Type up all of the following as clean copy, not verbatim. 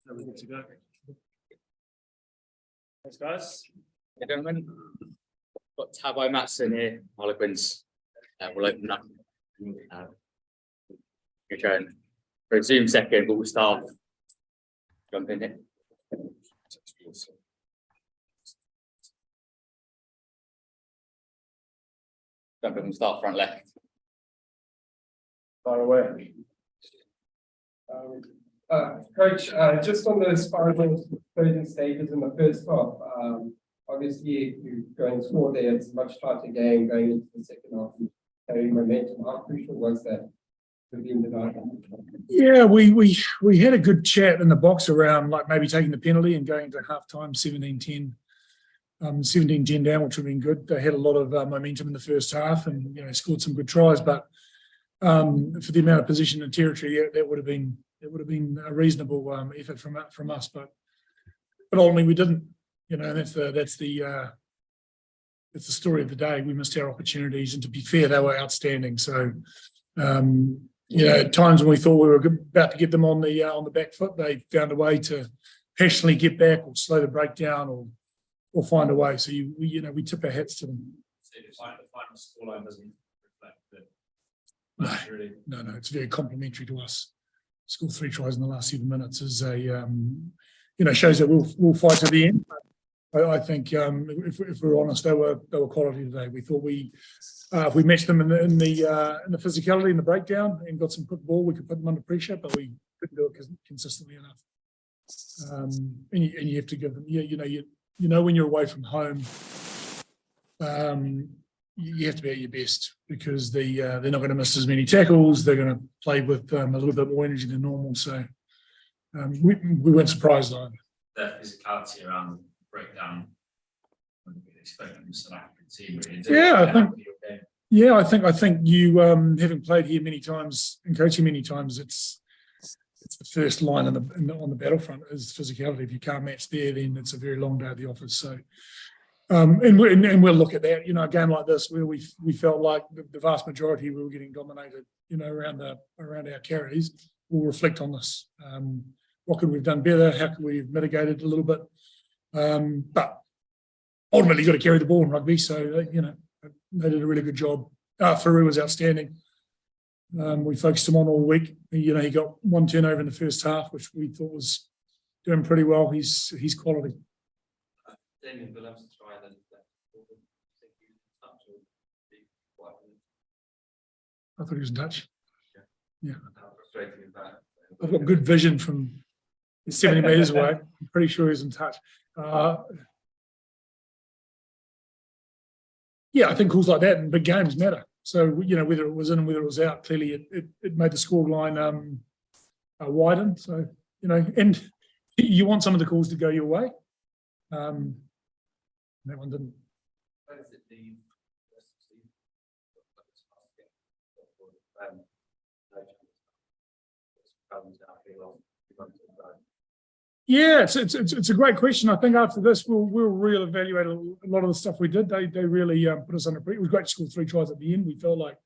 So we're good to go. Thanks, guys. Hey, gentlemen, got Tabai Matson here, Harlequins. We'll open up. Your turn. Resume second, but we'll start. Jump in it. Jump in, we'll start front left. Far away. Coach, just on those final closing stages in the first half, obviously you're going to score there, it's a much tighter game going into the second half, carrying momentum. How crucial was that for the end of the night? Yeah, we had a good chat in the box around like maybe taking the penalty and going into half time 17-10. 17-10 down, which would have been good. They had a lot of momentum in the first half and scored some good tries, but for the amount of position and territory, yeah, that would have been a reasonable effort from us, but ultimately we didn't. That's the story of the day. We missed our opportunities, and to be fair, they were outstanding. So at times when we thought we were about to get them on the back foot, they found a way to passionately get back or slow the breakdown or find a way. So we tip our hats to them. So the final scoreline doesn't reflect the No, it's very complimentary to us. Score 3 tries in the last 7 minutes is shows that we'll fight to the end. I think if we're honest, they were quality today. We thought if we matched them in the physicality and the breakdown and got some quick ball, we could put them under pressure, but we couldn't do it consistently enough. And you have to give them, when you're away from home, you have to be at your best because they're not going to miss as many tackles. They're going to play with a little bit more energy than normal. So we weren't surprised either. The physicality around the breakdown. Expecting the South African team. I think you having played here many times and coaching many times, it's the first line on the battlefront is physicality. If you can't match there, then it's a very long day at the office. So. And we'll look at that, a game like this where we felt like the vast majority we were getting dominated, around our carries. We'll reflect on this. What could we have done better? How could we have mitigated a little bit? But ultimately, you've got to carry the ball in rugby. So, they did a really good job. Farouk was outstanding. We focused him on all week. He got 1 turnover in the first half, which we thought was doing pretty well. He's quality. Damien Williams tried and I thought he was in touch. Yeah. frustrating about it. I've got good vision from 70 metres away. I'm pretty sure he's in touch. I think calls like that in big games matter. So, whether it was in and whether it was out, clearly it made the scoreline widen. So, and you want some of the calls to go your way. That one didn't. Yeah, it's a great question. I think after this we'll reevaluate a lot of the stuff we did. They really put us under pressure. It was great to score 3 tries at the end. We felt like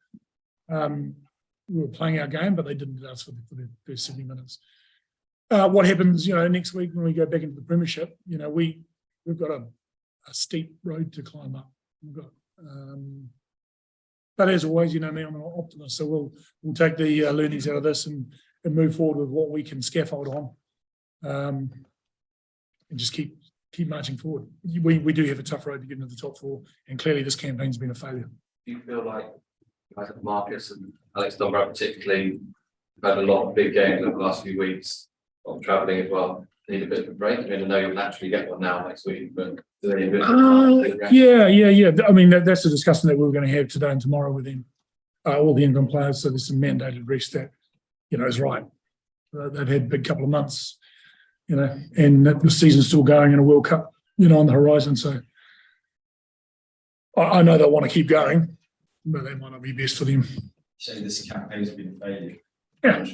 we were playing our game, but they didn't do us for the first 70 minutes. What happens, next week when we go back into the premiership? We've got a steep road to climb up. We've got, but as always, me, I'm an optimist. So we'll take the learnings out of this and move forward with what we can scaffold on. And just keep marching forward. We do have a tough road to get into the top 4, and clearly this campaign's been a failure. Do you feel like guys like Marcus and Alex Dunbar particularly have had a lot of big games over the last few weeks, of travelling as well? Need a bit of a break? I know you'll naturally get one now next week, but do they need a bit of a break? Yeah. I mean, that's a discussion that we're going to have today and tomorrow with them, all the England players. So there's some mandated rest that, is right. They've had a big couple of months. And the season's still going and a World Cup, on the horizon. So I know they'll want to keep going, but that might not be best for them. So this campaign's been a failure. Yeah.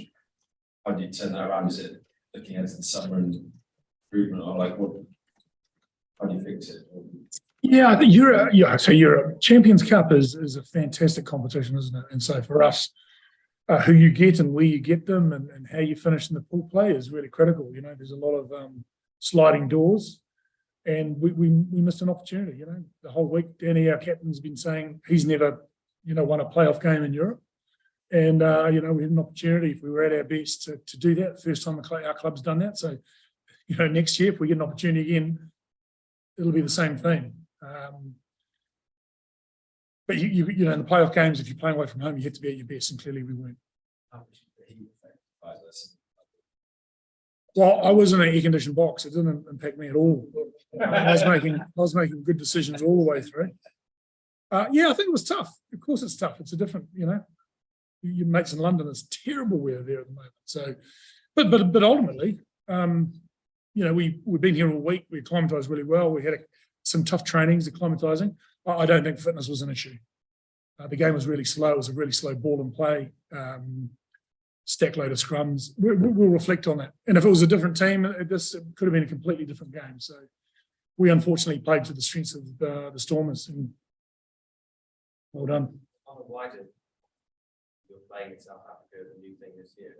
How do you turn that around? Is it looking at the summer and improvement, or how do you fix it? Yeah, I think Europe Champions Cup is a fantastic competition, isn't it? And so for us, who you get and where you get them and how you finish in the pool play is really critical. You know, there's a lot of sliding doors, and we missed an opportunity. You know, the whole week, Danny, our captain's been saying he's never, you know, won a playoff game in Europe. And, you know, we had an opportunity if we were at our best to do that. First time our club's done that. So, you know, next year, if we get an opportunity again, it'll be the same thing. But you know, in the playoff games, if you're playing away from home, you have to be at your best, and clearly we weren't. Well, I was in an air-conditioned box. It didn't impact me at all. I was making good decisions all the way through. Yeah, I think it was tough. Of course, it's tough. It's a different, you know. Your mates in London, it's terrible weather there at the moment. So, but ultimately, you know, we've been here all week. We acclimatized really well. We had some tough trainings, acclimatizing. I don't think fitness was an issue. The game was really slow. It was a really slow ball and play. Stack load of scrums. We'll reflect on that. And if it was a different team, it could have been a completely different game. So we unfortunately played to the strengths of the Stormers. And well done. Why did you're playing in South Africa the new thing this year?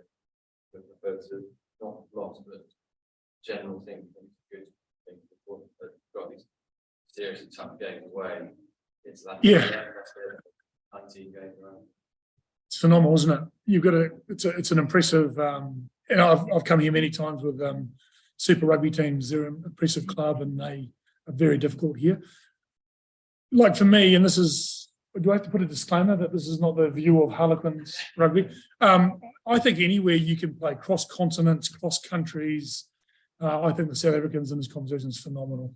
With referred to not lost, but general thing, good thing, but got these seriously tough games away. It's that 19 games around. It's phenomenal, isn't it? You've got it's an impressive, and I've come here many times with Super Rugby teams. They're an impressive club and they are very difficult here. Like for me, and this is, do I have to put a disclaimer that this is not the view of Harlequins rugby? I think anywhere you can play cross continents, cross countries, I think the South Africans in this competition is phenomenal.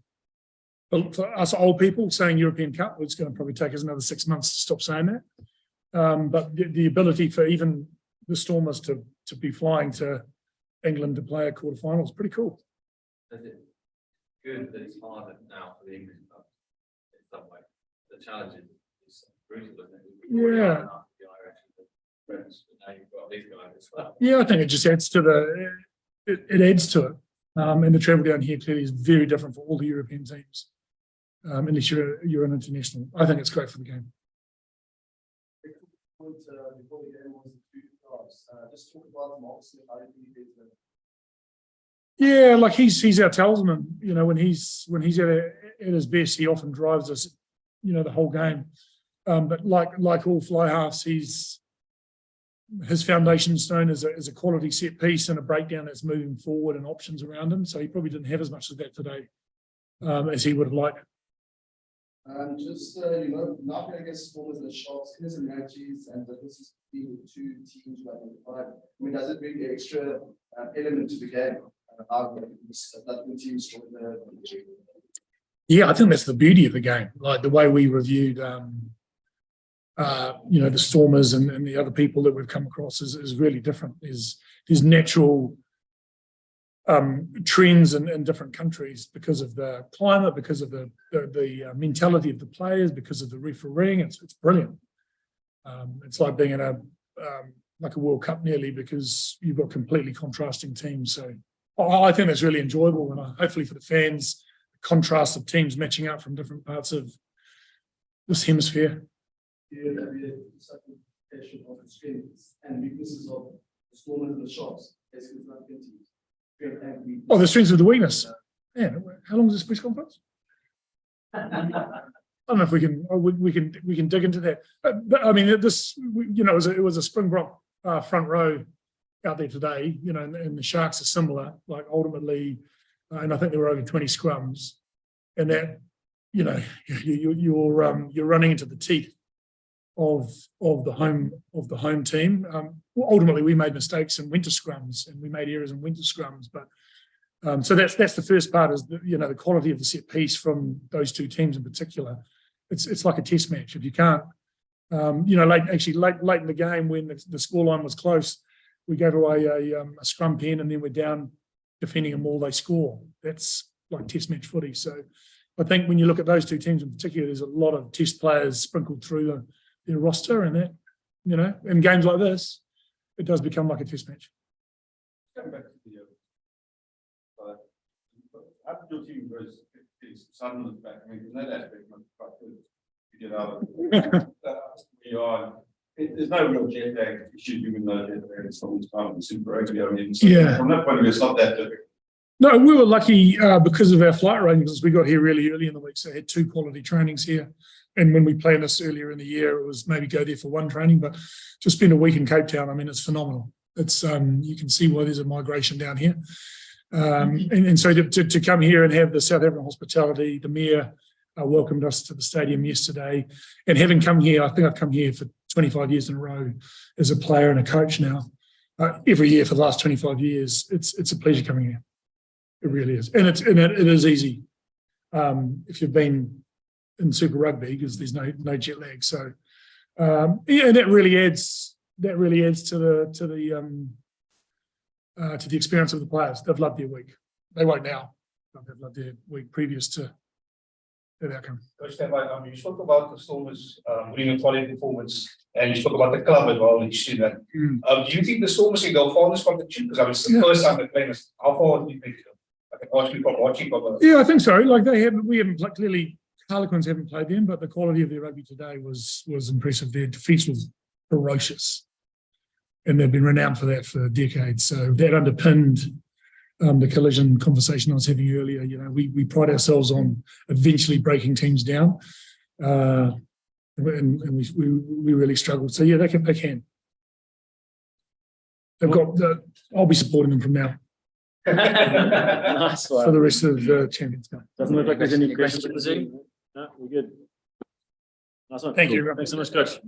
But for us old people saying European Cup, it's going to probably take us another 6 months to stop saying that. But the ability for even the Stormers to be flying to England to play a quarterfinal is pretty cool. Is it good that it's harder now for the English club in some way? The challenge is brutal, isn't it? Yeah. Now you've got these guys as well. Yeah, I think it just adds to it adds to it. And the travel down here clearly is very different for all the European teams, unless you're an international. I think it's great for the game. Before the game was the two clubs. Just talk about Matson. How do you think Yeah, like he's our talisman. You know, when he's at his best, he often drives us, you know, the whole game. But like all fly halves, his foundation stone is a quality set piece and a breakdown that's moving forward and options around him. So he probably didn't have as much of that today as he would have liked. Just you know, now I guess Stormers and Sharks, Killers and Matches, and this is being two teams you identified. I mean, does it bring the extra element to the game? Yeah, I think that's the beauty of the game. Like the way we reviewed, you know, the Stormers and the other people that we've come across is really different. There's natural trends in different countries because of the climate, because of the mentality of the players, because of the refereeing. It's brilliant. It's like being in a World Cup nearly, because you've got completely contrasting teams. So I think that's really enjoyable, and hopefully for the fans, the contrast of teams matching up from different parts of this hemisphere. Yeah, that'd be a second question of the strengths and weaknesses of the Stormers and the Sharks. Oh, the strengths of the weakness. Yeah. How long is this press conference? I don't know if we can dig into that. But I mean, this, you know, it was a Springbok front row out there today. You know, and the Sharks are similar. Like ultimately, and I think there were over 20 scrums, and that, you know, you're running into the teeth of the home team. Well, ultimately, we made mistakes and went to scrums, and we made errors and went to scrums. But so that's the first part, is the quality of the set piece from those two teams in particular. It's like a test match. If you can't, you know, late in the game when the scoreline was close, we gave away a scrum pen, and then we're down defending them all they score. That's like test match footy. So I think when you look at those two teams in particular, there's a lot of test players sprinkled through their roster, and that, you know, in games like this, it does become like a test match. Going back to the how did your team versus Sunderland back? I mean, from that aspect, quite good. You get out of we are There's no real jet lag issue with no jet lag. It's not part of the Super Rugby. I mean, Yeah. From that point of view, it's not that difficult. No, we were lucky because of our flight arrangements. We got here really early in the week, so had 2 quality trainings here. And when we planned this earlier in the year, it was maybe go there for 1 training, but to spend a week in Cape Town, I mean, it's phenomenal. It's you can see why there's a migration down here. And so to come here and have the South African hospitality, the mayor welcomed us to the stadium yesterday. And having come here, I think I've come here for 25 years in a row as a player and a coach now. Every year for the last 25 years, it's a pleasure coming here. It really is. And it is easy if you've been in Super Rugby because there's no jet lag. So yeah, and that really adds to the experience of the players. They've loved their week. They won't now, but they've loved their week previous to that outcome. Coach Tabai, you spoke about the Stormers winning a quality performance, and you spoke about the club as well. You see that. Do you think the Stormers can go far in this competition? Because I mean, it's the first time they're playing this. How far do you think? I can ask you from watching. Yeah, I think so. Like we haven't clearly. Harlequins haven't played them, but the quality of their rugby today was impressive. Their defence was ferocious, and they've been renowned for that for decades. So that underpinned the collision conversation I was having earlier. You know, we pride ourselves on eventually breaking teams down, and we really struggled. So yeah, they can. They've got. I'll be supporting them from now Nice for one. the rest of the Champions Cup. Doesn't look like there's any Any questions questions. from the Zoom? No, we're good. Nice one. Thank you. Thanks so much, Coach.